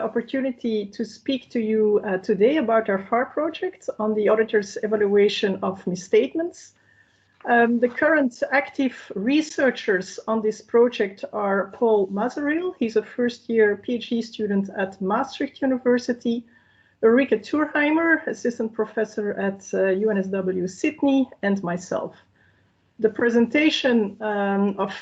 opportunity to speak to you today about our FAR project on the auditor's evaluation of misstatements. The current active researchers on this project are Paul Maastricht. He's a first-year PhD student at Maastricht University. Ulrike Thuerheimer, assistant professor at UNSW Sydney, and myself. The presentation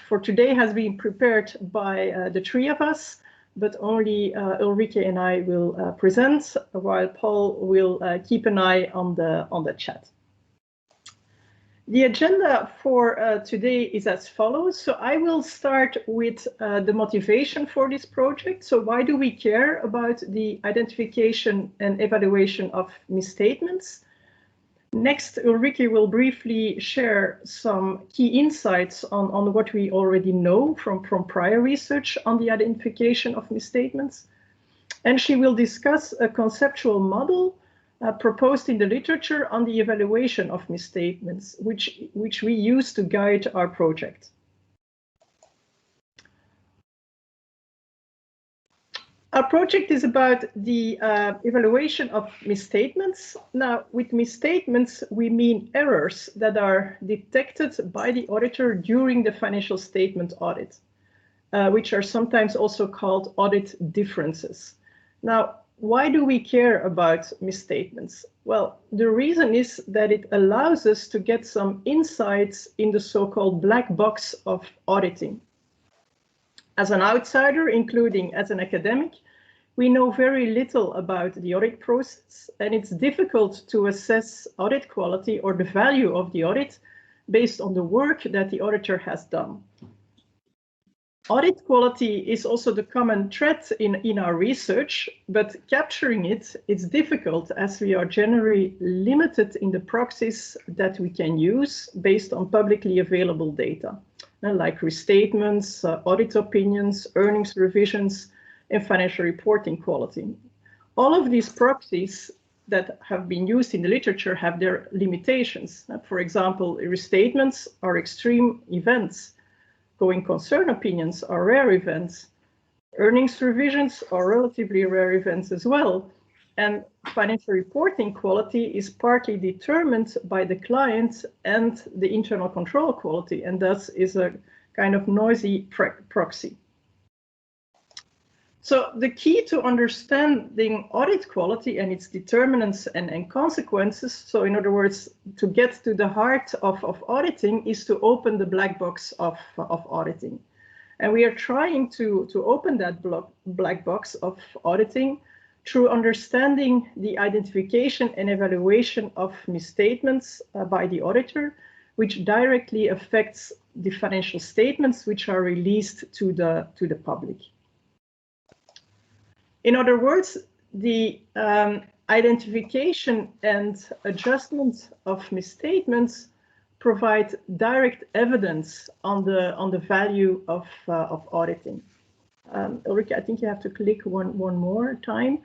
for today has been prepared by the three of us, but only Ulrike and I will present, while Paul will keep an eye on the chat. The agenda for today is as follows. So I will start with the motivation for this project. So why do we care about the identification and evaluation of misstatements? Next, Ulrike will briefly share some key insights on what we already know from prior research on the identification of misstatements. And she will discuss a conceptual model proposed in the literature on the evaluation of misstatements, which we use to guide our project. Our project is about the evaluation of misstatements. Now, with misstatements, we mean errors that are detected by the auditor during the financial statement audit, which are sometimes also called audit differences. Now, why do we care about misstatements? Well, the reason is that it allows us to get some insights in the so-called black box of auditing. As an outsider, including as an academic, we know very little about the audit process, and it's difficult to assess audit quality or the value of the audit based on the work that the auditor has done. Audit quality is also the common thread in our research, but capturing it is difficult as we are generally limited in the proxies that we can use based on publicly available data. Like restatements, audit opinions, earnings revisions, and financial reporting quality. All of these proxies that have been used in the literature have their limitations. For example, restatements are extreme events. Going concern opinions are rare events. Earnings revisions are relatively rare events as well. And financial reporting quality is partly determined by the client and the internal control quality, and thus is a kind of noisy proxy. So the key to understanding audit quality and its determinants and consequences, so in other words, to get to the heart of auditing, is to open the black box of auditing. And we are trying to open that black box of auditing through understanding the identification and evaluation of misstatements by the auditor, which directly affects the financial statements which are released to the public. In other words, the identification and adjustment of misstatements provide direct evidence on the value of auditing. Ulrike, I think you have to click one more time.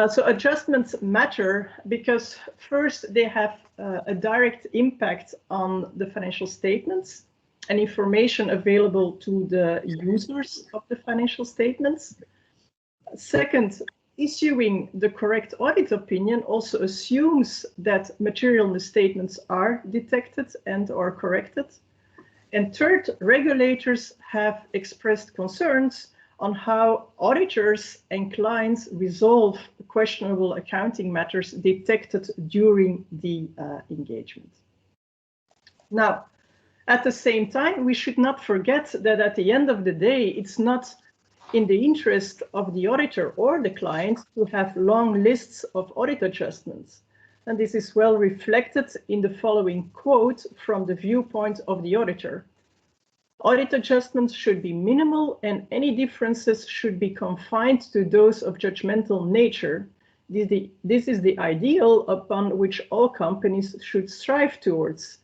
So adjustments matter because first they have a direct impact on the financial statements and information available to the users of the financial statements. Second, issuing the correct audit opinion also assumes that material misstatements are detected and or corrected. And third, regulators have expressed concerns on how auditors and clients resolve questionable accounting matters detected during the engagement. Now, at the same time, we should not forget that at the end of the day, it's not in the interest of the auditor or the client to have long lists of audit adjustments. And this is well reflected in the following quote from the viewpoint of the auditor. Audit adjustments should be minimal and any differences should be confined to those of judgmental nature. This is the ideal upon which all companies should strive towards.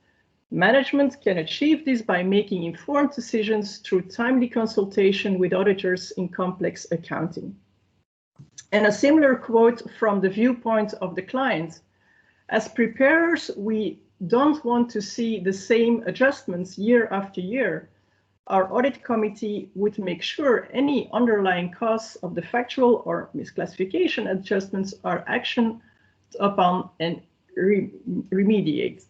Management can achieve this by making informed decisions through timely consultation with auditors in complex accounting. And a similar quote from the viewpoint of the client. As preparers, we don't want to see the same adjustments year after year. our audit committee would make sure any underlying cause of the factual or misclassification adjustments are actioned upon and remediate.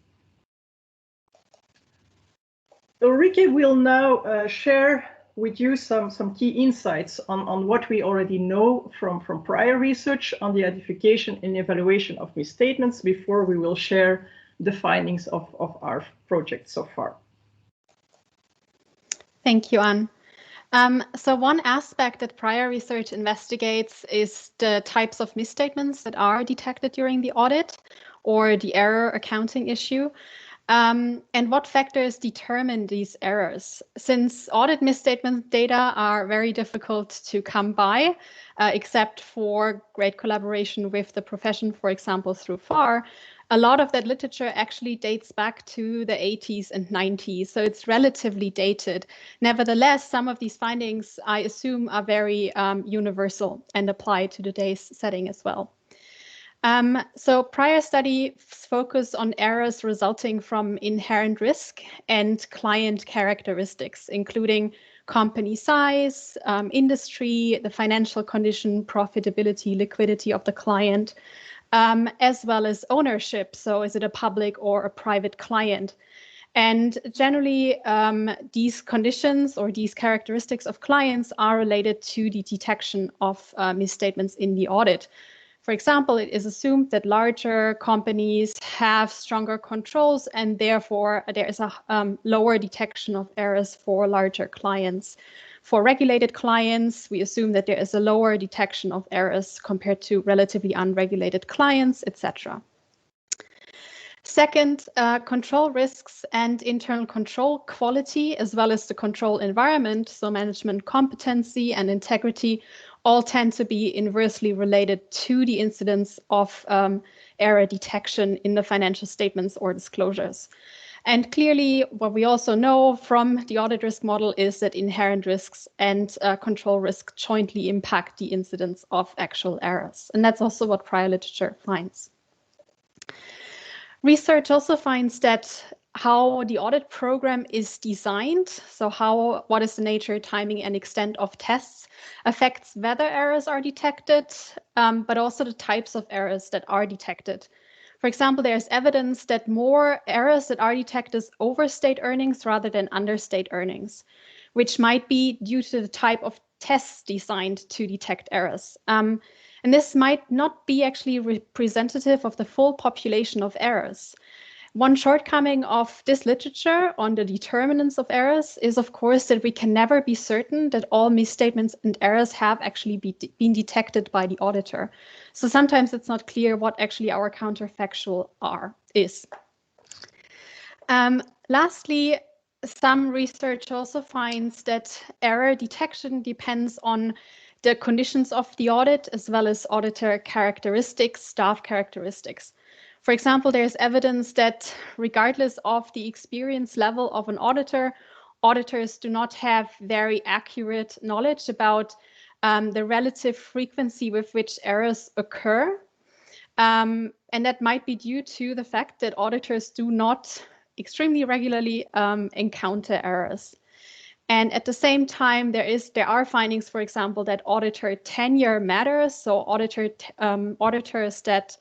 Ulrike will now share with you some key insights on what we already know from prior research on the identification and evaluation of misstatements before we will share the findings of our project so far. Thank you, Ann. So one aspect that prior research investigates is the types of misstatements that are detected during the audit or the error accounting issue. And what factors determine these errors? Since audit misstatement data are very difficult to come by, except for great collaboration with the profession, for example, through FAR, a lot of that literature actually dates back to the 80s and 90s, so it's relatively dated. Nevertheless, some of these findings, I assume, are very universal and apply to today's setting as well. So prior studies focus on errors resulting from inherent risk and client characteristics, including company size, industry, the financial condition, profitability, liquidity of the client, as well as ownership. So is it a public or a private client? And generally, these conditions or these characteristics of clients are related to the detection of misstatements in the audit. For example, it is assumed that larger companies have stronger controls and therefore there is a lower detection of errors for larger clients. For regulated clients, we assume that there is a lower detection of errors compared to relatively unregulated clients, etc. Second, control risks and internal control quality, as well as the control environment, so management competency and integrity, all tend to be inversely related to the incidence of error detection in the financial statements or disclosures. And clearly, what we also know from the audit risk model is that inherent risks and control risk jointly impact the incidence of actual errors. And that's also what prior literature finds. Research also finds that how the audit program is designed, so what is the nature, timing, and extent of tests, affects whether errors are detected, but also the types of errors that are detected. For example, there's evidence that more errors that are detected overstate earnings rather than understate earnings, which might be due to the type of tests designed to detect errors. And this might not be actually representative of the full population of errors. One shortcoming of this literature on the determinants of errors is, of course, that we can never be certain that all misstatements and errors have actually been detected by the auditor. So sometimes it's not clear what actually our counterfactual is. Lastly, some research also finds that error detection depends on the conditions of the audit as well as auditor characteristics, staff characteristics. For example, there's evidence that regardless of the experience level of an auditor, auditors do not have very accurate knowledge about the relative frequency with which errors occur. And that might be due to the fact that auditors do not extremely regularly encounter errors. And at the same time, there are findings, for example, that auditor tenure matters. So auditors that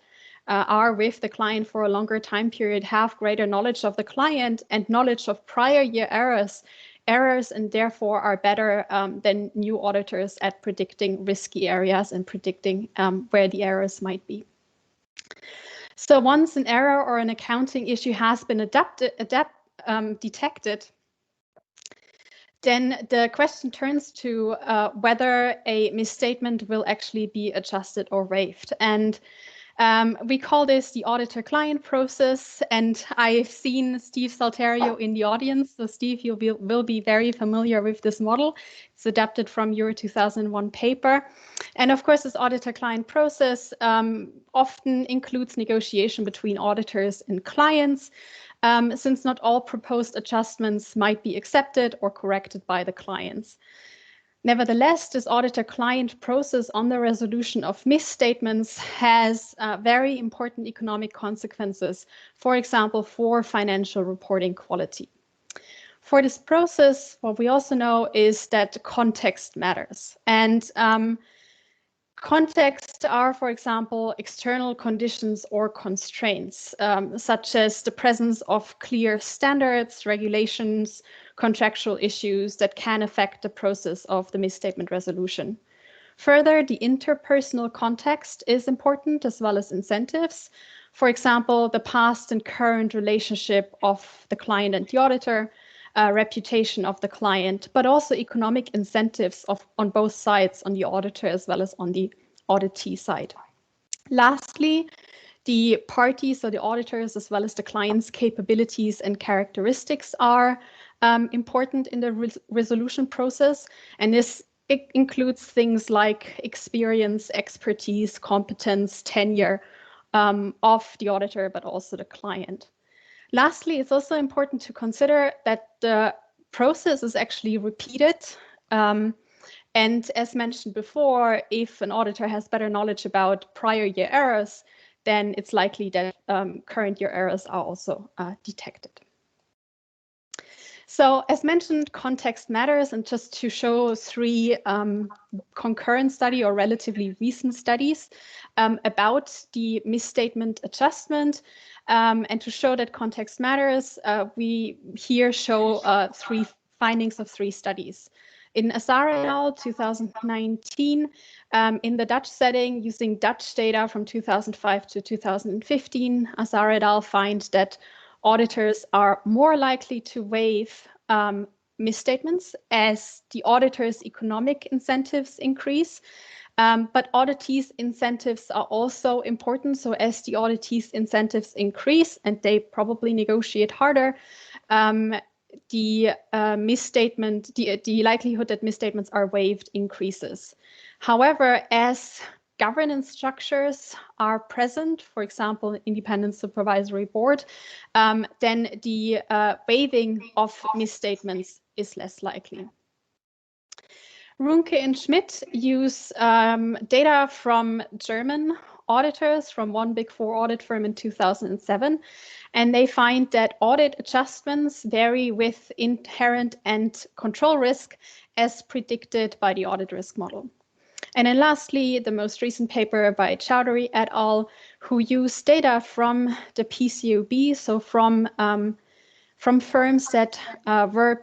are with the client for a longer time period have greater knowledge of the client and knowledge of prior year errors, and therefore are better than new auditors at predicting risky areas and predicting where the errors might be. So once an error or an accounting issue has been detected, then the question turns to whether a misstatement will actually be adjusted or waived. And we call this the auditor-client process, and I've seen Steve Salterio in the audience. So Steve, you will be very familiar with this model. It's adapted from your 2001 paper. And of course, this auditor-client process often includes negotiation between auditors and clients, since not all proposed adjustments might be accepted or corrected by the clients. Nevertheless, this auditor-client process on the resolution of misstatements has very important economic consequences, for example, for financial reporting quality. For this process, what we also know is that context matters. And context are, for example, external conditions or constraints, such as the presence of clear standards, regulations, contractual issues that can affect the process of the misstatement resolution. Further, the interpersonal context is important, as well as incentives. For example, the past and current relationship of the client and the auditor, reputation of the client, but also economic incentives on both sides, on the auditor as well as on the auditee side. Lastly, the parties or the auditors as well as the client's capabilities and characteristics are important in the resolution process. And this includes things like experience, expertise, competence, tenure of the auditor, but also the client. Lastly, it's also important to consider that the process is actually repeated. And as mentioned before, if an auditor has better knowledge about prior year errors, then it's likely that current year errors are also detected. So as mentioned, context matters, and just to show three concurrent study or relatively recent studies about the misstatement adjustment, and to show that context matters, we here show three findings of three studies. In Azar et al. 2019, in the Dutch setting, using Dutch data from 2005 to 2015, Azar et al. Find that auditors are more likely to waive misstatements as the auditor's economic incentives increase. But auditees' incentives are also important. So as the auditees' incentives increase and they probably negotiate harder, the misstatement, the likelihood that misstatements are waived increases. However, as governance structures are present, for example, independent supervisory board, then the waiving of misstatements is less likely. Runke and Schmidt use data from German auditors from one Big Four audit firm in 2007, and they find that audit adjustments vary with inherent and control risk as predicted by the audit risk model. And then lastly, the most recent paper by Chowdhury et al., who use data from the PCAOB, so from firms that were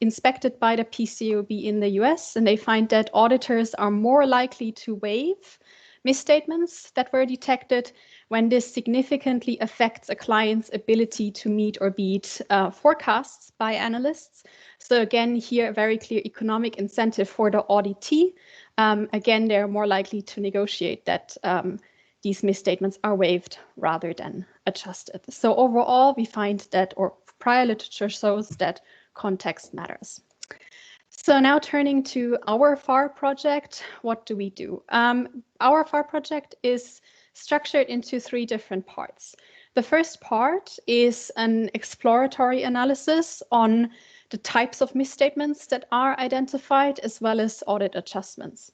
inspected by the PCAOB in the US, and they find that auditors are more likely to waive misstatements that were detected when this significantly affects a client's ability to meet or beat forecasts by analysts. So again, here a very clear economic incentive for the auditee. Again, they're more likely to negotiate that these misstatements are waived rather than adjusted. So overall, we find that, or prior literature shows that context matters. So now turning to our FAR project, what do we do? Our FAR project is structured into three different parts. The first part is an exploratory analysis on the types of misstatements that are identified, as well as audit adjustments.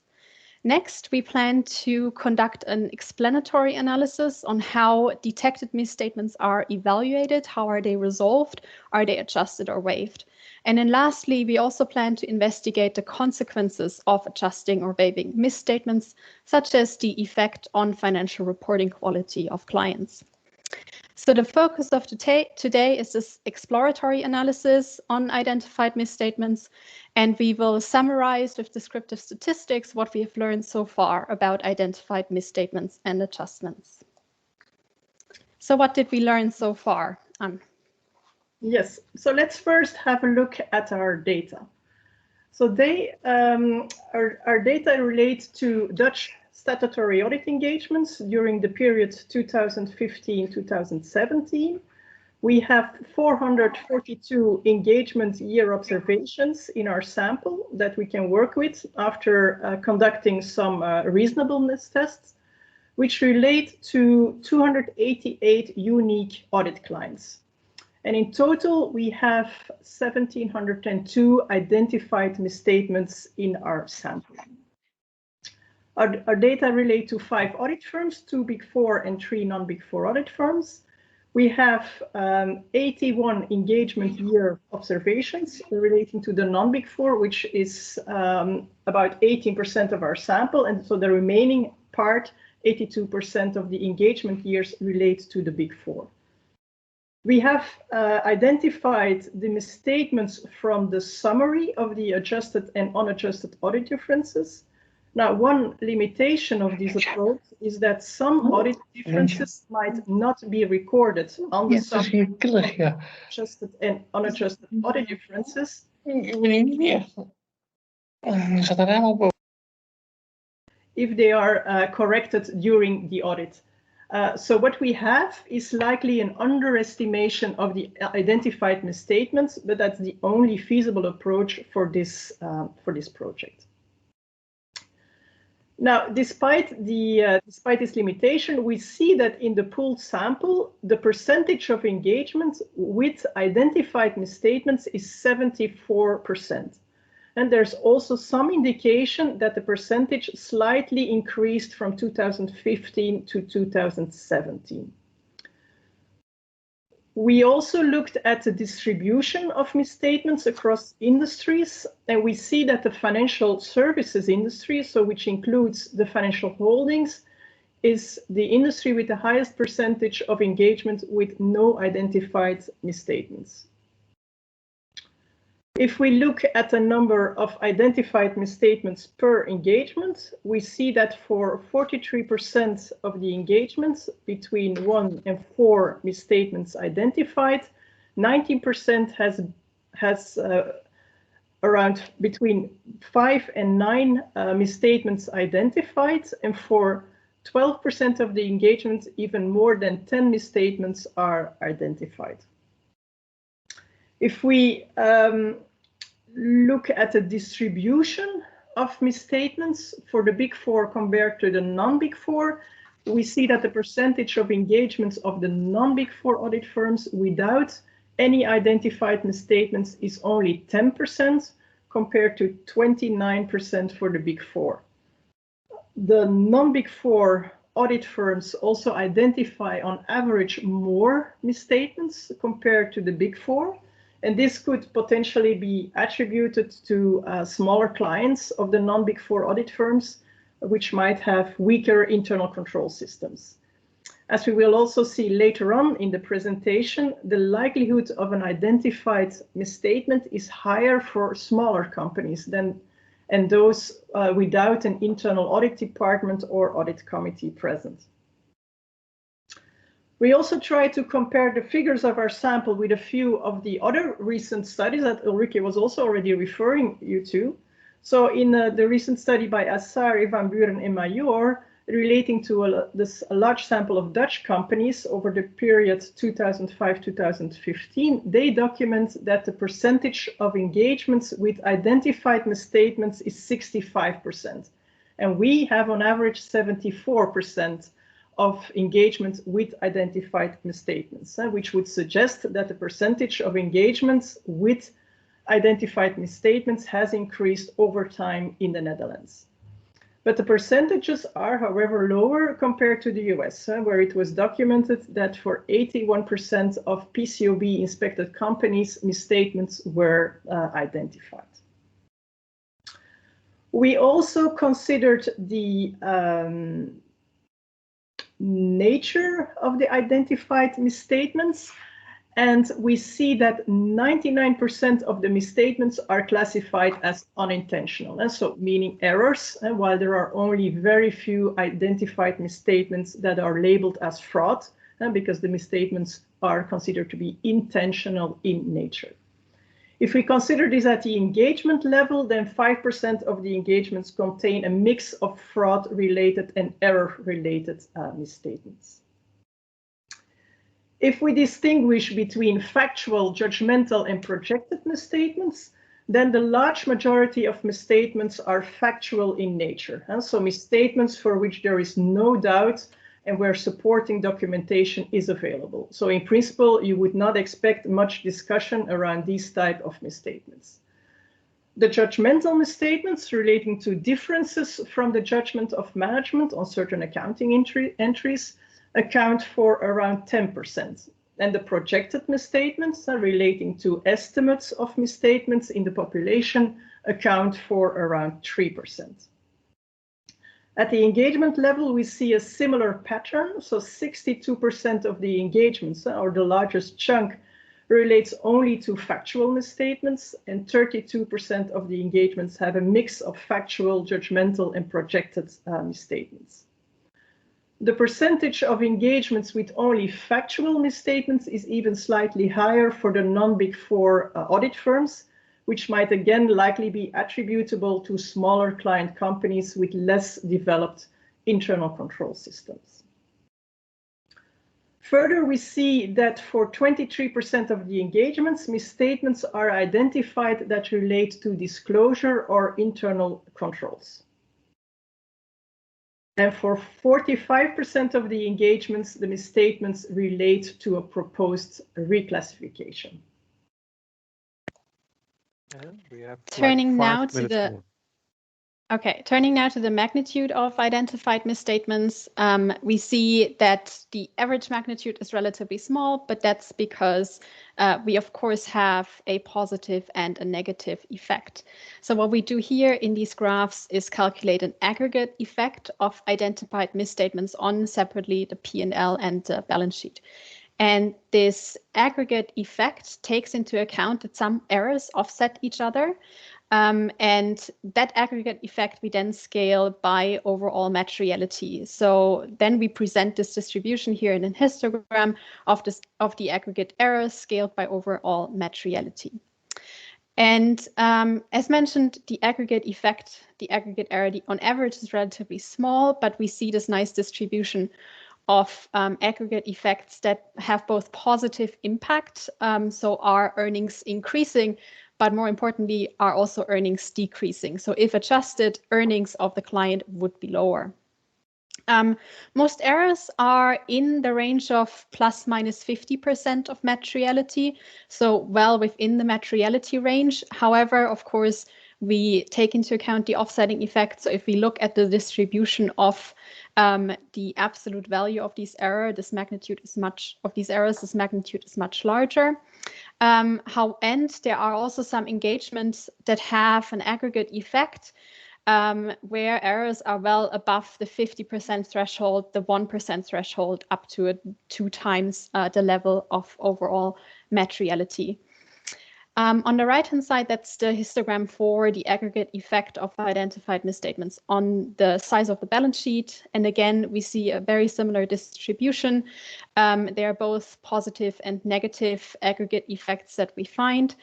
Next, we plan to conduct an explanatory analysis on how detected misstatements are evaluated, how are they resolved, are they adjusted or waived. And then lastly, we also plan to investigate the consequences of adjusting or waiving misstatements, such as the effect on financial reporting quality of clients. So the focus of today is this exploratory analysis on identified misstatements, and we will summarize with descriptive statistics what we have learned so far about identified misstatements and adjustments. So what did we learn so far, Ann? Yes, so let's first have a look at our data. So our data relate to Dutch statutory audit engagements during the period 2015-2017. We have 442 engagement year observations in our sample that we can work with after conducting some reasonableness tests, which relate to 288 unique audit clients. And in total, we have 1,702 identified misstatements in our sample. Our data relate to 5 audit firms, 2 Big Four and 3 non-Big Four audit firms. We have 81 engagement year observations relating to the non-Big Four, which is about 18% of our sample. And so the remaining part, 82% of the engagement years, relate to the Big Four. We have identified the misstatements from the summary of the adjusted and unadjusted audit differences. Now, one limitation of this approach is that some audit differences might not be recorded on the summary of adjusted and unadjusted audit differences. If they are corrected during the audit. So what we have is likely an underestimation of the identified misstatements, but that's the only feasible approach for this project. Now, despite this limitation, we see that in the pooled sample, the percentage of engagement with identified misstatements is 74%. And there's also some indication that the percentage slightly increased from 2015 to 2017. We also looked at the distribution of misstatements across industries, and we see that the financial services industry, so which includes the financial holdings, is the industry with the highest percentage of engagement with no identified misstatements. If we look at the number of identified misstatements per engagement, we see that for 43% of the engagements between 1 and 4 misstatements identified, 19% has around between 5 and 9 misstatements identified, and for 12% of the engagements, even more than 10 misstatements are identified. If we look at the distribution of misstatements for the Big Four compared to the non-Big Four, we see that the percentage of engagements of the non-Big Four audit firms without any identified misstatements is only 10% compared to 29% for the Big Four. The non-Big Four audit firms also identify on average more misstatements compared to the Big Four. And this could potentially be attributed to smaller clients of the non-Big Four audit firms, which might have weaker internal control systems. As we will also see later on in the presentation, the likelihood of an identified misstatement is higher for smaller companies and those without an internal audit department or audit committee present. We also try to compare the figures of our sample with a few of the other recent studies that Ulrike was also already referring you to. So in the recent study by Assar, Van Buren, and Major, relating to a large sample of Dutch companies over the period 2005-2015, they document that the percentage of engagements with identified misstatements is 65%. And we have on average 74% of engagement with identified misstatements, which would suggest that the percentage of engagements with identified misstatements has increased over time in the Netherlands. But the percentages are, however, lower compared to the US, where it was documented that for 81% of PCOB inspected companies, misstatements were identified. We also considered the nature of the identified misstatements, and we see that 99% of the misstatements are classified as unintentional, and so meaning errors, and while there are only very few identified misstatements that are labeled as fraud, because the misstatements are considered to be intentional in nature. If we consider this at the engagement level, then 5% of the engagements contain a mix of fraud-related and error-related misstatements. If we distinguish between factual, judgmental, and projected misstatements, then the large majority of misstatements are factual in nature. And so misstatements for which there is no doubt and where supporting documentation is available. So in principle, you would not expect much discussion around these type of misstatements. The judgmental misstatements relating to differences from the judgment of management on certain accounting entries account for around 10%. and the projected misstatements relating to estimates of misstatements in the population account for around 3%. At the engagement level, we see a similar pattern. So 62% of the engagements, or the largest chunk, relates only to factual misstatements, and 32% of the engagements have a mix of factual, judgmental, and projected misstatements. The percentage of engagements with only factual misstatements is even slightly higher for the non-Big Four audit firms, which might again likely be attributable to smaller client companies with less developed internal control systems. Further, we see that for 23% of the engagements, misstatements are identified that relate to disclosure or internal controls. And for 45% of the engagements, the misstatements relate to a proposed reclassification. And we have Turning like now to the more. Turning now to the magnitude of identified misstatements, we see that the average magnitude is relatively small, but that's because we of course have a positive and a negative effect. So what we do here in these graphs is calculate an aggregate effect of identified misstatements on separately the P&L and the balance sheet. And this aggregate effect takes into account that some errors offset each other. And that aggregate effect we then scale by overall materiality. So then we present this distribution here in a histogram of the aggregate errors scaled by overall materiality. And as mentioned, the aggregate effect, the aggregate error on average is relatively small, but we see this nice distribution of aggregate effects that have both positive impact, so are earnings increasing, but more importantly, are also earnings decreasing. So if adjusted, earnings of the client would be lower. Most errors are in the range of plus minus 50% of materiality, so well within the materiality range. However, of course, we take into account the offsetting effect. So if we look at the distribution of the absolute value of these errors, this magnitude is much larger. And there are also some engagements that have an aggregate effect where errors are well above the 50% threshold, the 1% threshold, up to 2 times the level of overall materiality. On the right-hand side, that's the histogram for the aggregate effect of identified misstatements on the size of the balance sheet. And again, we see a very similar distribution. They are both positive and negative aggregate effects that we find.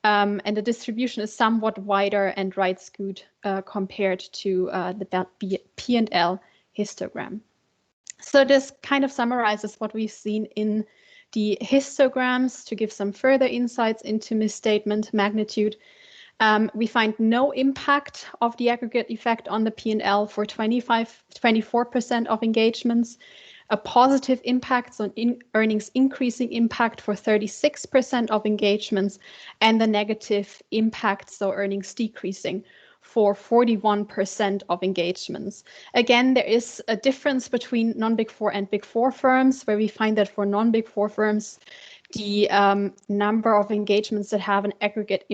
And the distribution is somewhat wider and right-skewed compared to the P&L histogram. So this kind of summarizes what we've seen in the histograms to give some further insights into misstatement magnitude. We find no impact of the aggregate effect on the P&L for 24% of engagements, a positive impact on earnings increasing impact for 36% of engagements, and the negative impact, so earnings decreasing, for 41% of engagements. Again, there is a difference between non-Big Four and Big Four firms, where we find that for non-Big Four firms, the number of engagements that have an aggregate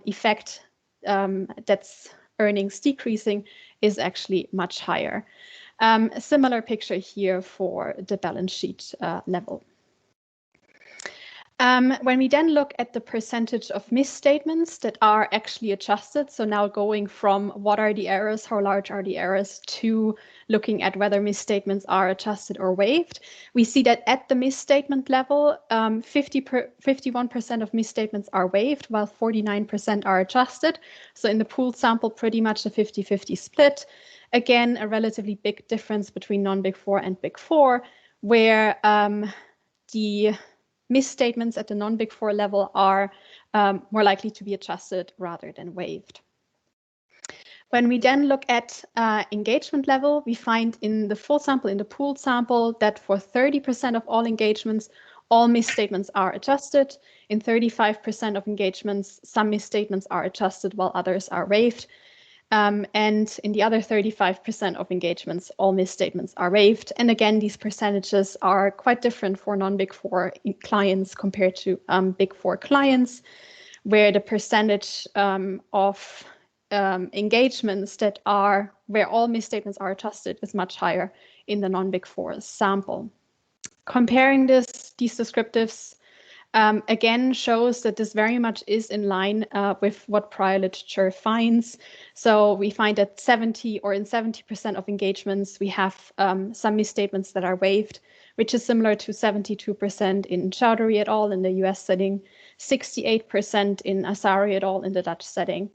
effect that's earnings decreasing is actually much higher. A similar picture here for the balance sheet level. When we then look at the percentage of misstatements that are actually adjusted, so now going from what are the errors, how large are the errors, to looking at whether misstatements are adjusted or waived, we see that at the misstatement level, 51% of misstatements are waived, while 49% are adjusted. So in the pooled sample, pretty much a 50-50 split. Again, a relatively big difference between non-Big Four and Big Four, where the misstatements at the non-Big Four level are more likely to be adjusted rather than waived. When we then look at engagement level, we find in the full sample, in the pooled sample, that for 30% of all engagements, all misstatements are adjusted. In 35% of engagements, some misstatements are adjusted while others are waived. And in the other 35% of engagements, all misstatements are waived. And again, these percentages are quite different for non-Big Four clients compared to Big Four clients, where the percentage of engagements that are where all misstatements are adjusted is much higher in the non-Big Four sample. Comparing these descriptives again shows that this very much is in line with what prior literature finds. So we find that 70% of engagements, we have some misstatements that are waived, which is similar to 72% in Chowdhury et al. In the US setting, 68% in Asari et al. In the Dutch setting.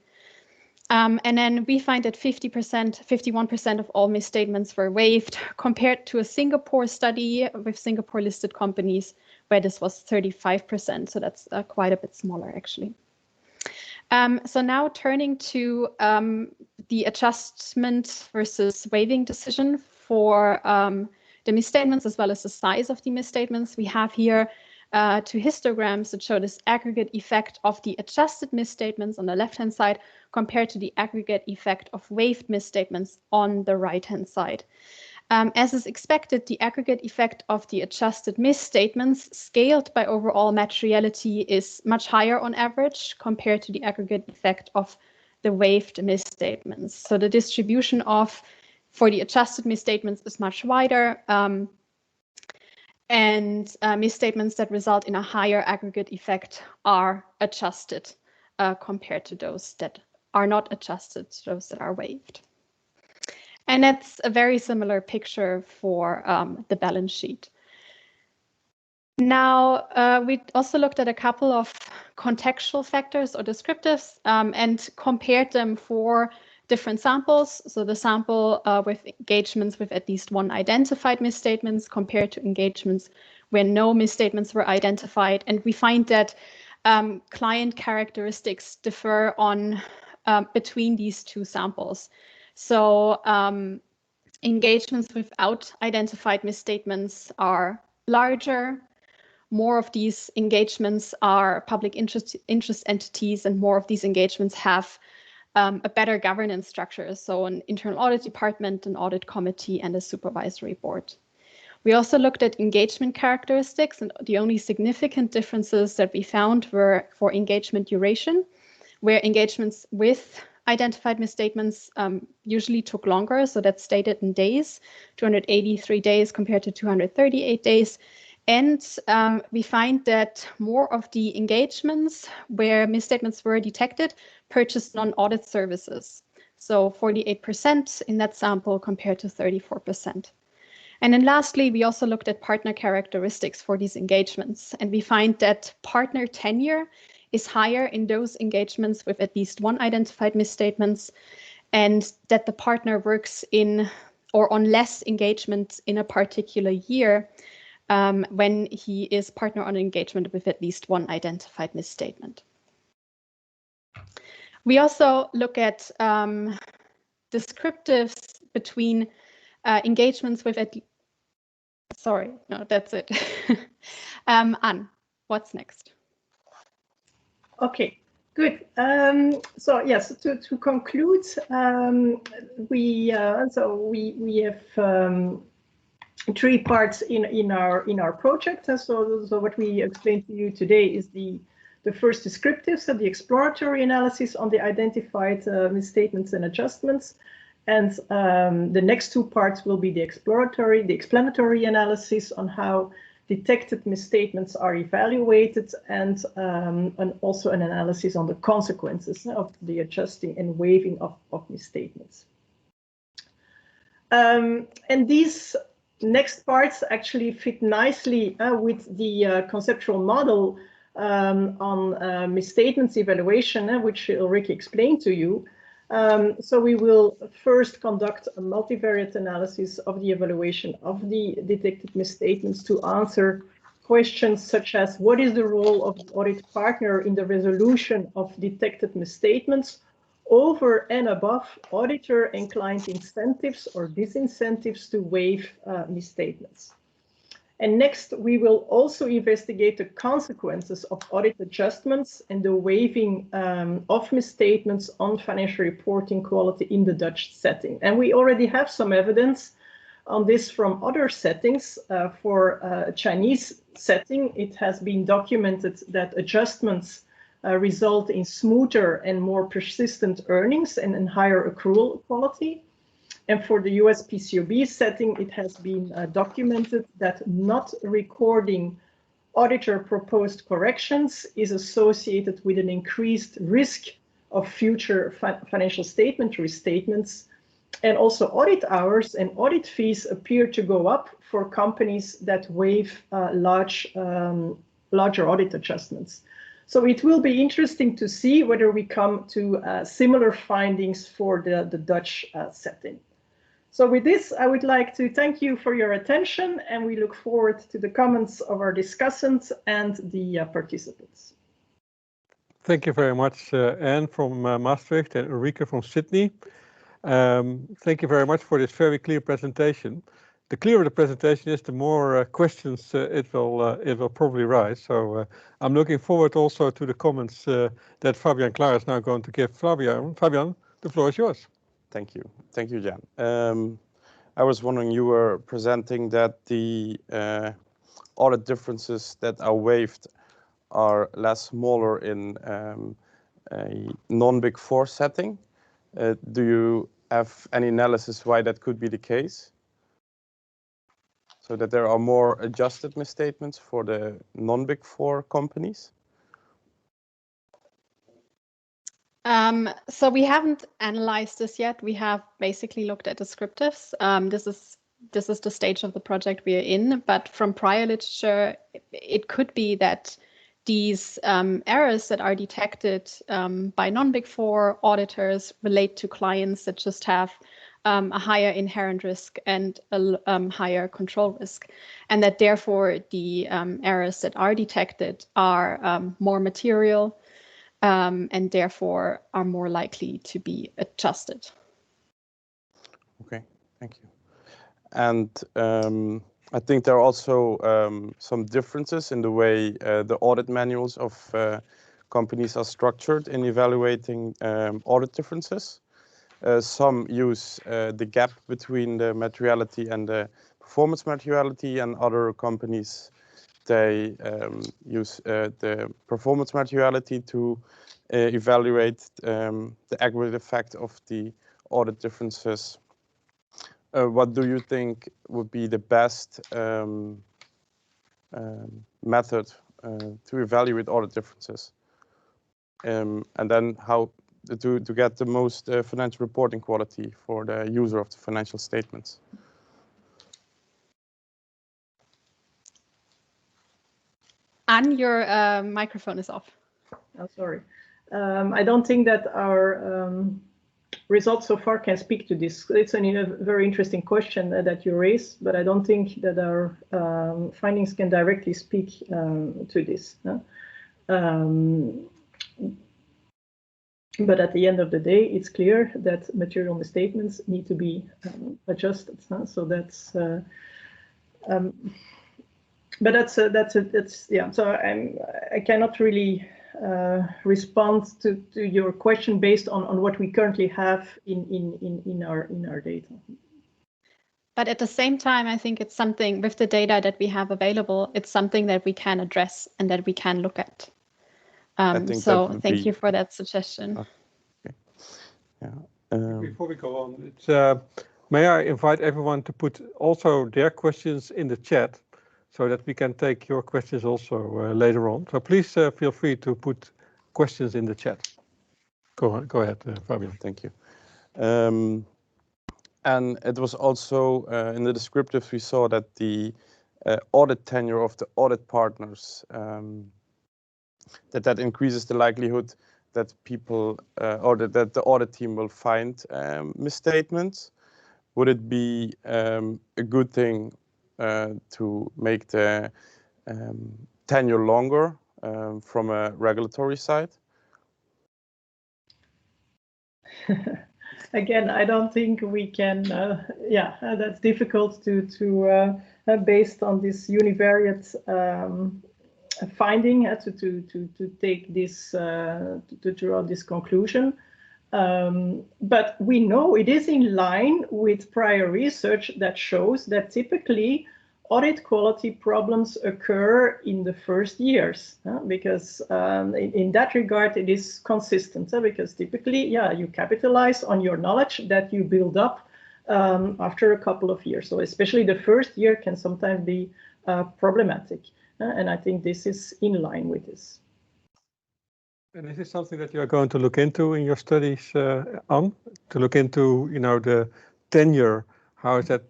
And then we find that 51% of all misstatements were waived compared to a Singapore study with Singapore listed companies where this was 35%. So that's quite a bit smaller actually. So now turning to the adjustment versus waiving decision for the misstatements as well as the size of the misstatements. We have here two histograms that show this aggregate effect of the adjusted misstatements on the left-hand side compared to the aggregate effect of waived misstatements on the right-hand side. As is expected, the aggregate effect of the adjusted misstatements scaled by overall materiality is much higher on average compared to the aggregate effect of the waived misstatements. So the distribution for the adjusted misstatements is much wider. And misstatements that result in a higher aggregate effect are adjusted compared to those that are not adjusted, those that are waived. And that's a very similar picture for the balance sheet. Now, we also looked at a couple of contextual factors or descriptives and compared them for different samples. So the sample with engagements with at least one identified misstatements compared to engagements where no misstatements were identified. And we find that client characteristics differ on between these two samples. So engagements without identified misstatements are larger. More of these engagements are public interest entities, and more of these engagements have a better governance structure, so an internal audit department, an audit committee, and a supervisory board. We also looked at engagement characteristics, and the only significant differences that we found were for engagement duration, where engagements with identified misstatements usually took longer, so that's stated in days, 283 days compared to 238 days. And we find that more of the engagements where misstatements were detected purchased non-audit services. So 48% in that sample compared to 34%. And then lastly, we also looked at partner characteristics for these engagements. And we find that partner tenure is higher in those engagements with at least one identified misstatements, and that the partner works in or on less engagement in a particular year when he is partner on engagement with at least one identified misstatement. We also look at descriptives between engagements with sorry, no, that's it. Ann, what's next? Okay, good. So yes, to conclude, we have three parts in our project. So what we explained to you today is the first descriptive, so the exploratory analysis on the identified misstatements and adjustments. And the next two parts will be the explanatory analysis on how detected misstatements are evaluated, and also an analysis on the consequences of the adjusting and waiving of misstatements. And these next parts actually fit nicely with the conceptual model on misstatements evaluation, which Ulrike explained to you. So we will first conduct a multivariate analysis of the evaluation of the detected misstatements to answer questions such as what is the role of the audit partner in the resolution of detected misstatements over and above auditor and client incentives or disincentives to waive misstatements. And next, we will also investigate the consequences of audit adjustments and the waiving of misstatements on financial reporting quality in the Dutch setting. And we already have some evidence on this from other settings. For a Chinese setting, it has been documented that adjustments result in smoother and more persistent earnings and higher accrual quality. And for the US PCOB setting, it has been documented that not recording auditor proposed corrections is associated with an increased risk of future financial statement restatements. And also audit hours and audit fees appear to go up for companies that waive larger audit adjustments. So it will be interesting to see whether we come to similar findings for the Dutch setting. So with this, I would like to thank you for your attention, and we look forward to the comments of our discussants and the participants. Thank you very much, Anne from Maastricht and Ulrike from Sydney. Thank you very much for this very clear presentation. The clearer the presentation is, the more questions it will probably rise. So I'm looking forward also to the comments that Fabian Klaar is now going to give. Fabian, the floor is yours. Thank you, Jan. I was wondering, you were presenting that the audit differences that are waived are less smaller in a non-Big Four setting. Do you have any analysis why that could be the case? So that there are more adjusted misstatements for the non-Big Four companies? So we haven't analyzed this yet. We have basically looked at descriptives. This is the stage of the project we are in, but from prior literature, it could be that these errors that are detected by non-Big Four auditors relate to clients that just have a higher inherent risk and a higher control risk, and that therefore the errors that are detected are more material and therefore are more likely to be adjusted. Okay, thank you. And I think there are also some differences in the way the audit manuals of companies are structured in evaluating audit differences. Some use the gap between the materiality and the performance materiality, and other companies, they use the performance materiality to evaluate the aggregate effect of the audit differences. What do you think would be the best method to evaluate audit differences? And then how to get the most financial reporting quality for the user of the financial statements? Anne, your microphone is off. Oh, sorry. I don't think that our results so far can speak to this. It's a very interesting question that you raise, but I don't think that our findings can directly speak to this. But at the end of the day, it's clear that material misstatements need to be adjusted. So that's, but that's yeah. So I cannot really respond to your question based on what we currently have in our data. But at the same time, I think it's something with the data that we have available, it's something that we can address and that we can look at. So thank you for that suggestion. Okay. Yeah. Before we go on, may I invite everyone to put also their questions in the chat, so that we can take your questions also later on. So please feel free to put questions in the chat. Go ahead, Fabian. Thank you. And it was also in the descriptives we saw that the audit tenure of the audit partners, that increases the likelihood that people or that the audit team will find misstatements. Would it be a good thing to make the tenure longer from a regulatory side? Again, I don't think we can. Yeah, that's difficult to based on this univariate finding to take this to draw this conclusion. But we know it is in line with prior research that shows that typically audit quality problems occur in the first years, because in that regard it is consistent, because typically, you capitalize on your knowledge that you build up after a couple of years. So especially the first year can sometimes be problematic, and I think this is in line with this. And is this something that you are going to look into in your studies, Ann? To look into, the tenure. How is that,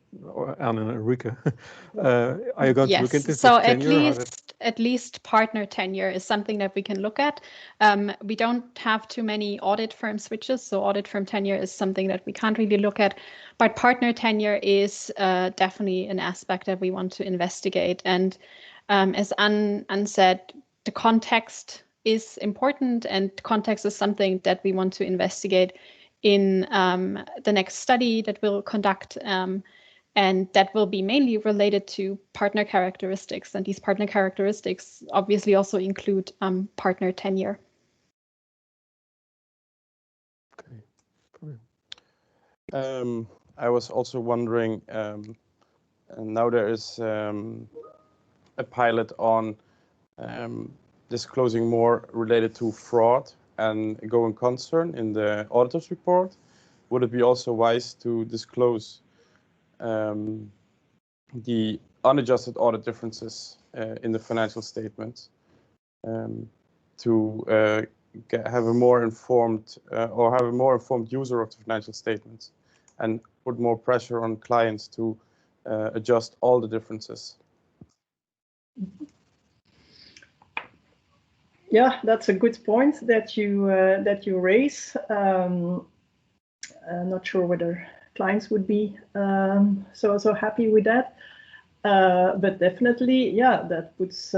Ann and Ulrike? Are you going to look into so tenure? at least partner tenure is something that we can look at. We don't have too many audit firm switches, so audit firm tenure is something that we can't really look at. But partner tenure is definitely an aspect that we want to investigate. And as Ann said, the context is important, and context is something that we want to investigate in the next study that we'll conduct, and that will be mainly related to partner characteristics. And these partner characteristics obviously also include partner tenure. Okay. I was also wondering, and now there is a pilot on disclosing more related to fraud and going concern in the auditor's report. Would it be also wise to disclose the unadjusted audit differences in the financial statements to have a more informed or have a more informed user of the financial statements, and put more pressure on clients to adjust all the differences? Yeah, that's a good point that you raise. I'm not sure whether clients would be so happy with that, but definitely, that puts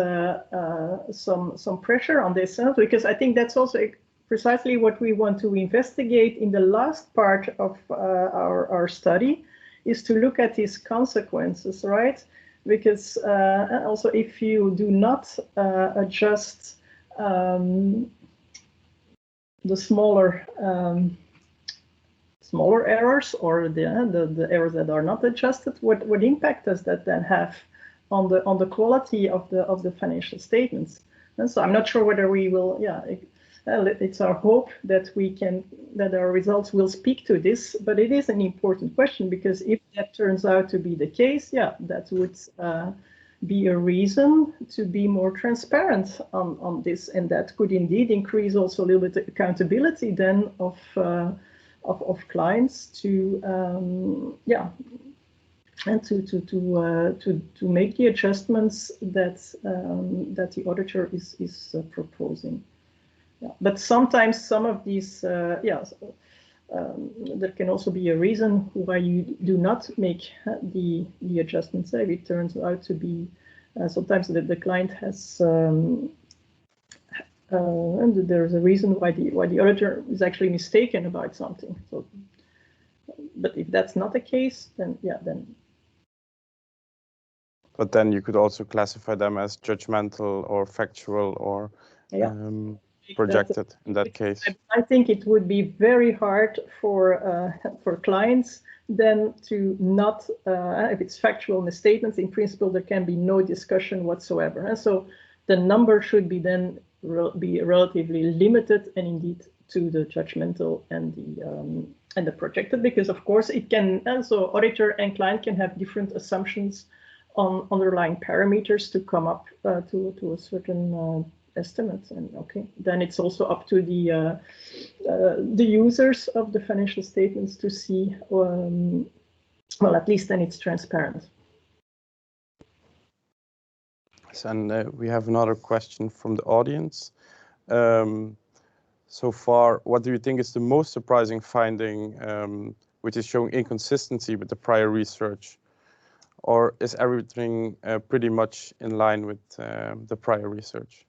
some pressure on this, because I think that's also precisely what we want to investigate in the last part of our study, is to look at these consequences, right? Because also if you do not adjust the smaller errors, or the errors that are not adjusted, what impact does that then have on the quality of the financial statements? And so I'm not sure whether we will. It's our hope that that our results will speak to this, but it is an important question, because if that turns out to be the case, that would be a reason to be more transparent on this, and that could indeed increase also a little bit the accountability then of clients to and to make the adjustments that the auditor is proposing. But sometimes some of these that can also be a reason why you do not make the adjustments. If it turns out to be sometimes the client has and there's a reason why the auditor is actually mistaken about something. So, but if that's not the case, then then. But then you could also classify them as judgmental or factual or projected in that case. I think it would be very hard for clients then to not, if it's factual misstatements, in principle there can be no discussion whatsoever. And so the number should be then be relatively limited, and indeed to the judgmental and the projected, because of course it can also, auditor and client can have different assumptions on underlying parameters to come up to a certain estimate. And then it's also up to the users of the financial statements to see, well, at least then it's transparent. And we have another question from the audience. So far, what do you think is the most surprising finding which is showing inconsistency with the prior research? Or is everything pretty much in line with the prior research?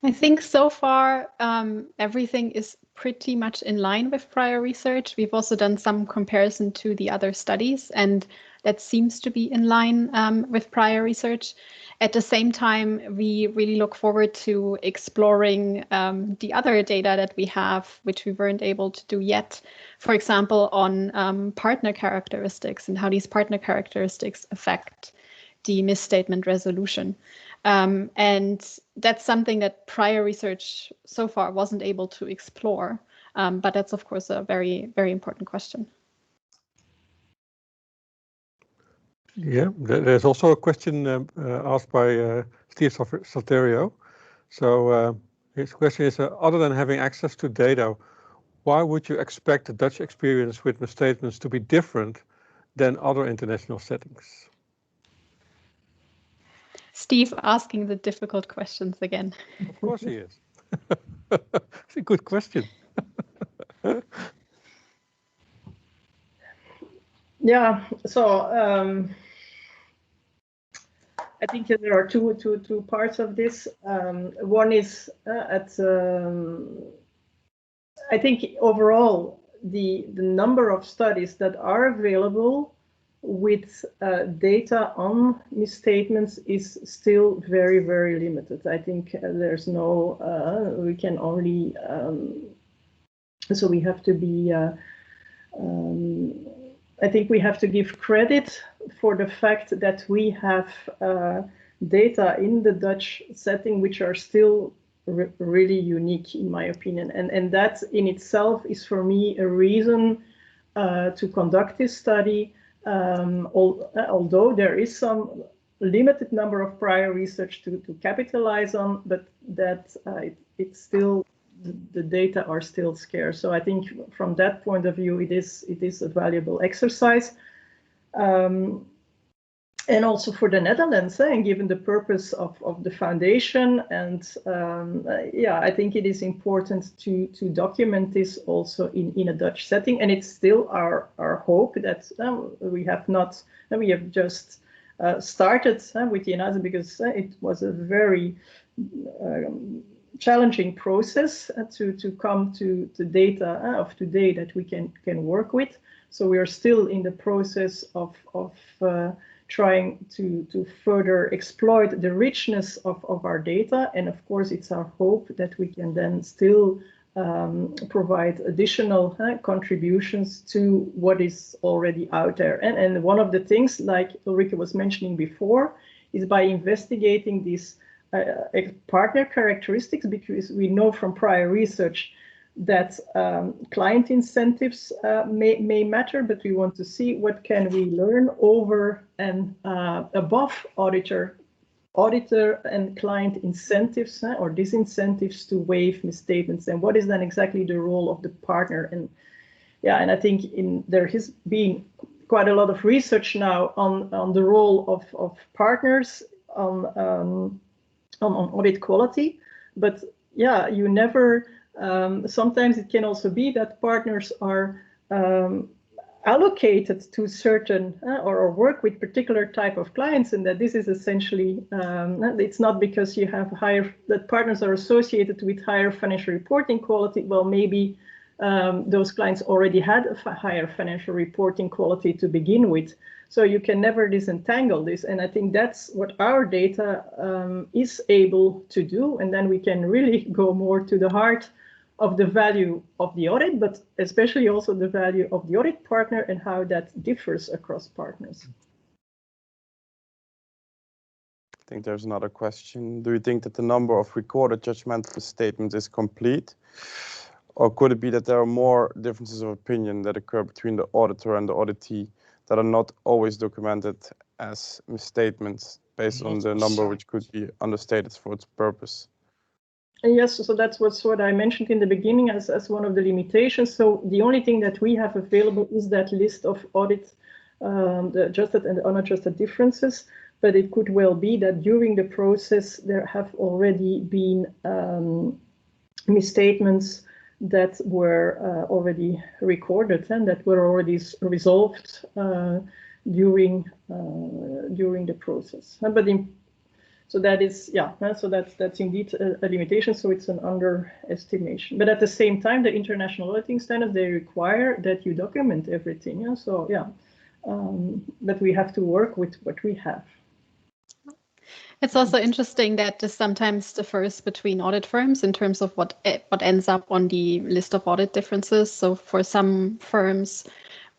I think so far everything is pretty much in line with prior research. We've also done some comparison to the other studies, and that seems to be in line with prior research. At the same time, we really look forward to exploring the other data that we have, which we weren't able to do yet. For example, on partner characteristics and how these partner characteristics affect the misstatement resolution. And that's something that prior research so far wasn't able to explore. But that's, of course, a very, very important question. Yeah, there's also a question asked by Steve Salterio. So his question is, other than having access to data, why would you expect the Dutch experience with misstatements to be different than other international settings? Steve asking the difficult questions again. Of course he is. It's a good question. Yeah, so I think there are two parts of this. One is I think overall the number of studies that are available with data on misstatements is still very, very limited. I think there's no, we can only, so we have to be, I think we have to give credit for the fact that we have data in the Dutch setting which are still really unique, in my opinion. And that in itself is for me a reason to conduct this study. Although there is some limited number of prior research to capitalize on, but that it's still, the data are still scarce. So I think from that point of view, it is a valuable exercise. And also for the Netherlands, and given the purpose of the foundation, and yeah, I think it is important to document this also in a Dutch setting. And it's still our hope that we have just started with the UNSW, because it was a very challenging process to come to the data of today that we can work with. So we are still in the process of trying to further exploit the richness of our data. And of course, it's our hope that we can then still provide additional contributions to what is already out there. And one of the things, like Ulrike was mentioning before, is by investigating these partner characteristics, because we know from prior research that client incentives may matter, but we want to see what can we learn over and above auditor and client incentives or disincentives to waive misstatements, and what is then exactly the role of the partner. And yeah, and I think there has been quite a lot of research now on the role of partners on audit quality, but yeah, you never. Sometimes it can also be that partners are allocated to certain or work with particular type of clients, and that this is essentially, it's not because you have that partners are associated with higher financial reporting quality. Well, maybe those clients already had a higher financial reporting quality to begin with. So you can never disentangle this. And I think that's what our data is able to do. And then we can really go more to the heart of the value of the audit, but especially also the value of the audit partner and how that differs across partners. I think there's another question. Do you think that the number of recorded judgmental statements is complete? Or could it be that there are more differences of opinion that occur between the auditor and the auditee that are not always documented as misstatements based on the number which could be understated for its purpose? Yes, so that's what I mentioned in the beginning as one of the limitations. So the only thing that we have available is that list of audit, the adjusted and unadjusted differences. But it could well be that during the process there have already been misstatements that were already recorded and that were already resolved during the process. But So that is, yeah, so that's indeed a limitation. So it's an underestimation. But at the same time, the international auditing standards, they require that you document everything. Yeah? So yeah, but we have to work with what we have. It's also interesting that this sometimes differs between audit firms in terms of what ends up on the list of audit differences. So for some firms,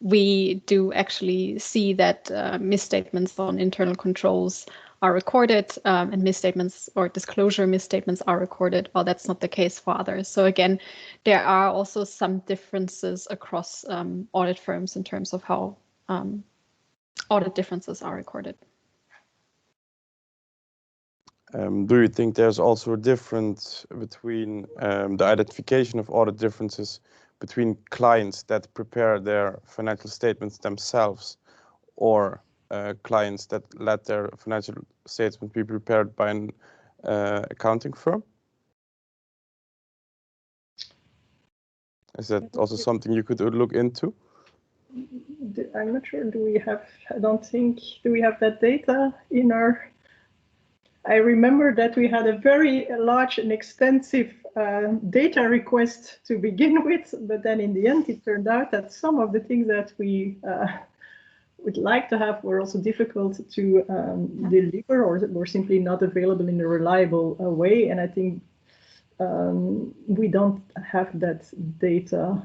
we do actually see that misstatements on internal controls are recorded and misstatements or disclosure misstatements are recorded, while that's not the case for others. So again, there are also some differences across audit firms in terms of how audit differences are recorded. Do you think there's also a difference between the identification of audit differences between clients that prepare their financial statements themselves or clients that let their financial statements be prepared by an accounting firm? Is that also something you could look into? I'm not sure. Do we have, I don't think, do we have that data in our... I remember that we had a very large and extensive data request to begin with, but then in the end it turned out that some of the things that we would like to have were also difficult to deliver or were simply not available in a reliable way. And I think we don't have that data,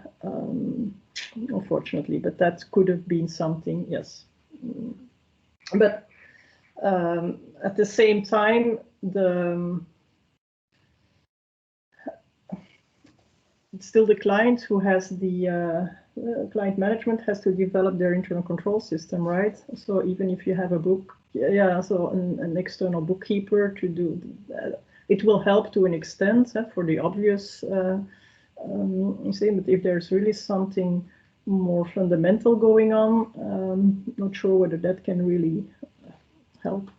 unfortunately, but that could have been something, yes. But at the same time, it's still the client who has the client management has to develop their internal control system, right? So even if you have a book, so an external bookkeeper to do that, it will help to an extent for the obvious thing. But if there's really something more fundamental going on, not sure whether that can really help.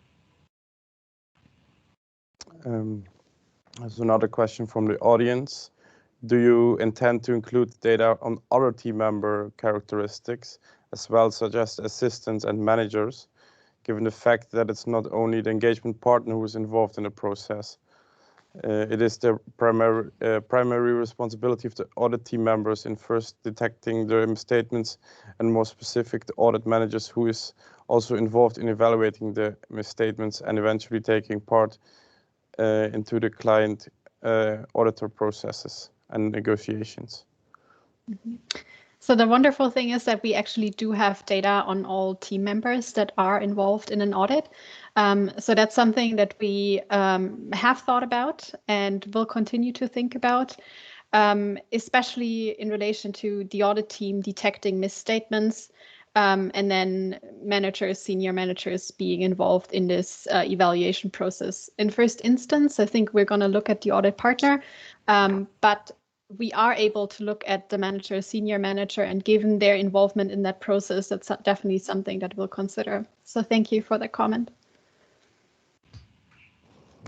There's another question from the audience. Do you intend to include data on other team member characteristics as well, such as assistants and managers, given the fact that it's not only the engagement partner who is involved in the process? It is the primary responsibility of the audit team members in first detecting the misstatements, and more specific, the audit managers who is also involved in evaluating the misstatements and eventually taking part into the client auditor processes and negotiations. Mm-hmm. So the wonderful thing is that we actually do have data on all team members that are involved in an audit. So that's something that we have thought about and will continue to think about, especially in relation to the audit team detecting misstatements, and then managers, senior managers being involved in this evaluation process. In first instance, I think we're going to look at the audit partner, but we are able to look at the manager, senior manager, and given their involvement in that process, that's definitely something that we'll consider. So thank you for the comment.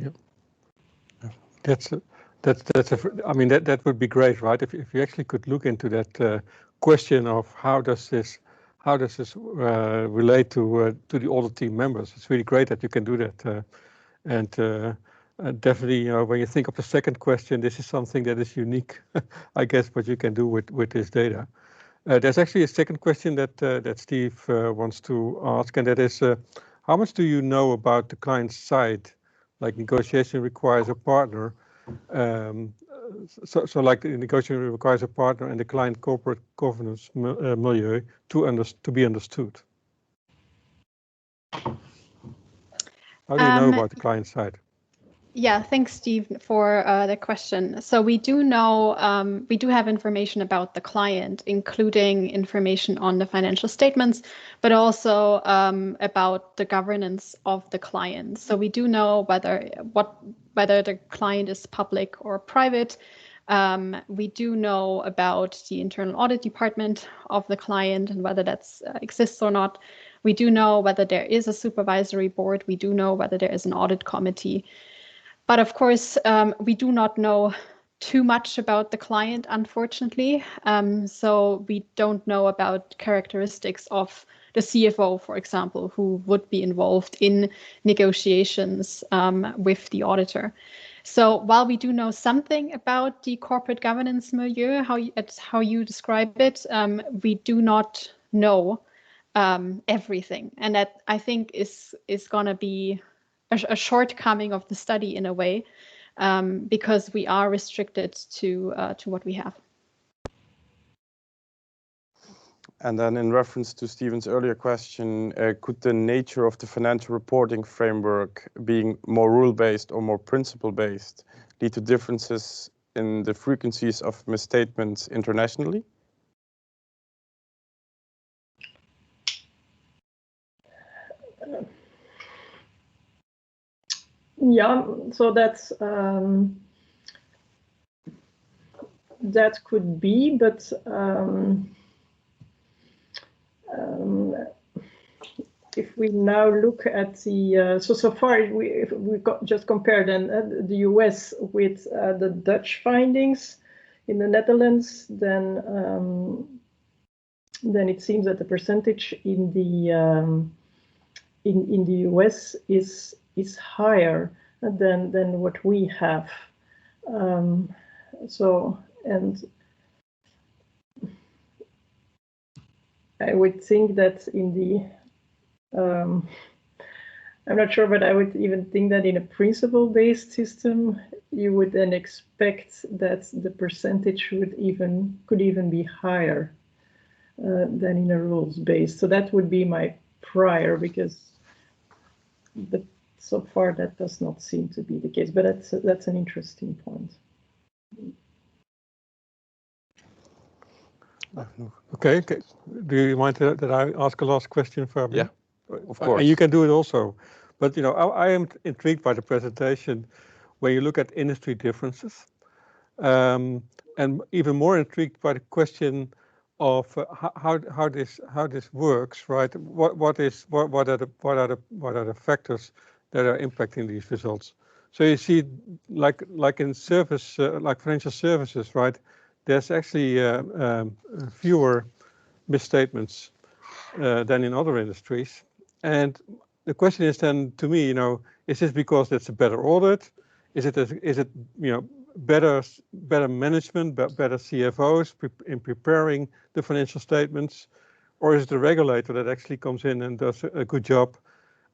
Yeah, I mean, that would be great, right? If you actually could look into that question of how does this relate to the audit team members. It's really great that you can do that, and definitely, you know, when you think of the second question, this is something that is unique, I guess, what you can do with this data. There's actually a second question that Steve wants to ask, and that is, how much do you know about the client side? Like negotiation requires a partner. So like the negotiation requires a partner and the client corporate governance milieu to be understood. How do you know about the client side? Yeah, thanks, Steve, for the question. So we do know, we do have information about the client, including information on the financial statements, but also about the governance of the client. So we do know whether the client is public or private. We do know about the internal audit department of the client and whether that exists or not. We do know whether there is a supervisory board. We do know whether there is an audit committee. But of course, we do not know too much about the client, unfortunately. So we don't know about characteristics of the CFO, for example, who would be involved in negotiations with the auditor. So while we do know something about the corporate governance milieu, how you describe it, we do not know everything, and that I think is going to be a shortcoming of the study in a way, because we are restricted to what we have. And then in reference to Stephen's earlier question, could the nature of the financial reporting framework being more rule-based or more principle-based lead to differences in the frequencies of misstatements internationally? Yeah, so that's that could be, but if we now look at the so far we just compared the US with the Dutch findings in the Netherlands, then it seems that the percentage in the US is higher than what we have. And I would think that in the I'm not sure, but I would even think that in a principle-based system, you would then expect that the percentage could even be higher than in a rules-based. So that would be my prior, but so far that does not seem to be the case. But that's an interesting point. Okay. Do you mind that I ask a last question, Fabian? Yeah, of course. You can do it also. But I am intrigued by the presentation when you look at industry differences, and even more intrigued by the question of how this works, right? What are the factors that are impacting these results? So you see, like in service, like financial services, right? There's actually fewer misstatements than in other industries, and the question is then to me, is this because it's a better audit? Is it better management, better CFOs in preparing the financial statements, or is it the regulator that actually comes in and does a good job,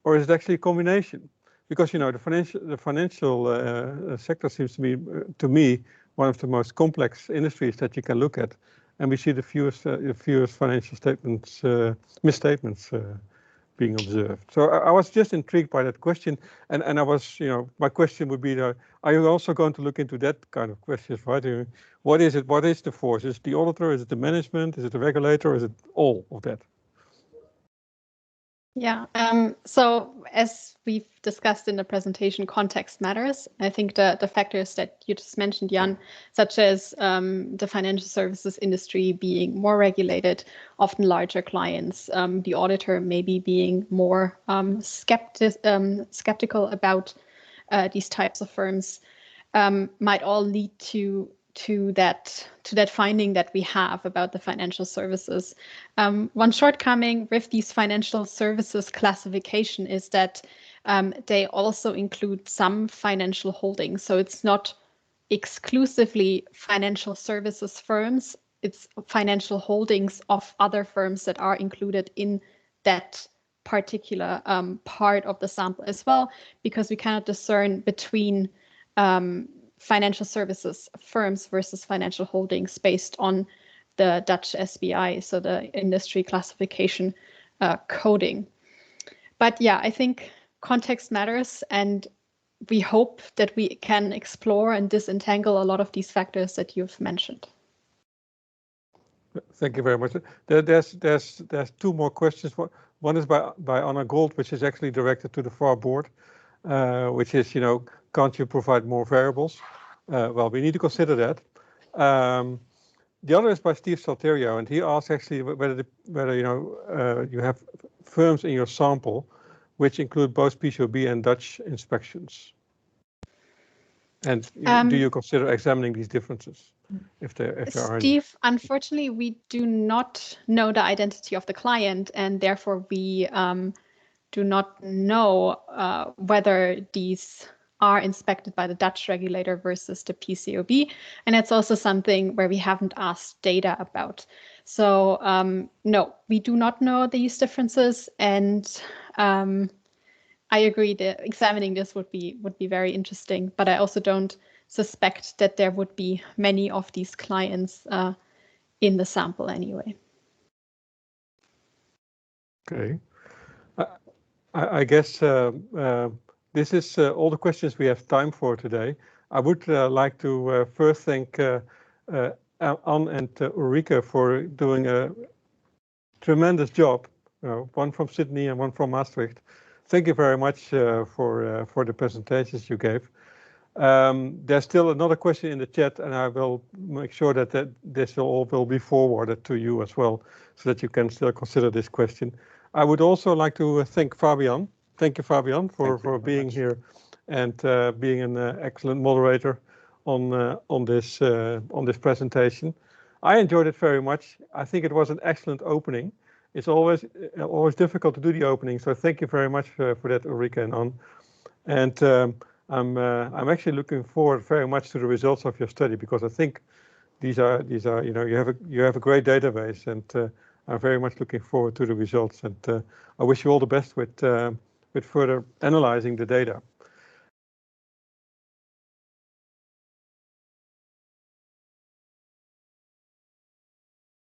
or is it actually a combination? Because the financial sector seems to me one of the most complex industries that you can look at, and we see the fewest financial statements misstatements being observed. So I was just intrigued by that question, and I was, my question would be, are you also going to look into that kind of questions, right? What is it? What is the force? Is it the auditor? Is it the management? Is it the regulator? Is it all of that? Yeah, so as we've discussed in the presentation, context matters. I think the factors that you just mentioned, Jan, such as the financial services industry being more regulated, often larger clients, the auditor maybe being more skeptical about these types of firms, might all lead to that finding that we have about the financial services. One shortcoming with these financial services classification is that they also include some financial holdings. So it's not exclusively financial services firms, it's financial holdings of other firms that are included in that particular part of the sample as well, because we cannot discern between financial services firms versus financial holdings based on the Dutch SBI, so the industry classification coding. But yeah, I think context matters, and we hope that we can explore and disentangle a lot of these factors that you've mentioned. Thank you very much. There's two more questions. One is by Anna Gold, which is actually directed to the FAR board, which is, can't you provide more variables? Well, we need to consider that. The other is by Steve Salterio, and he asks actually whether you have firms in your sample which include both PCOB and Dutch inspections. And do you consider examining these differences? if there are any. Steve, unfortunately, we do not know the identity of the client, and therefore we do not know whether these are inspected by the Dutch regulator versus the PCAOB. And it's also something where we haven't asked data about. So no, we do not know these differences. And I agree that examining this would be very interesting, but I also don't suspect that there would be many of these clients in the sample anyway. Okay. I guess this is all the questions we have time for today. I would like to first thank Ann and Ulrike for doing a tremendous job, one from Sydney and one from Maastricht. Thank you very much for the presentations you gave. There's still another question in the chat, and I will make sure that this all will be forwarded to you as well, so that you can still consider this question. I would also like to thank Fabian. Thank you, Fabian, for being here and being an excellent moderator on this presentation. I enjoyed it very much. I think it was an excellent opening. It's always difficult to do the opening, so thank you very much for that, Ulrike and Ann. And I'm actually looking forward very much to the results of your study, because I think these are you have a great database, and I'm very much looking forward to the results. And I wish you all the best with further analyzing the data.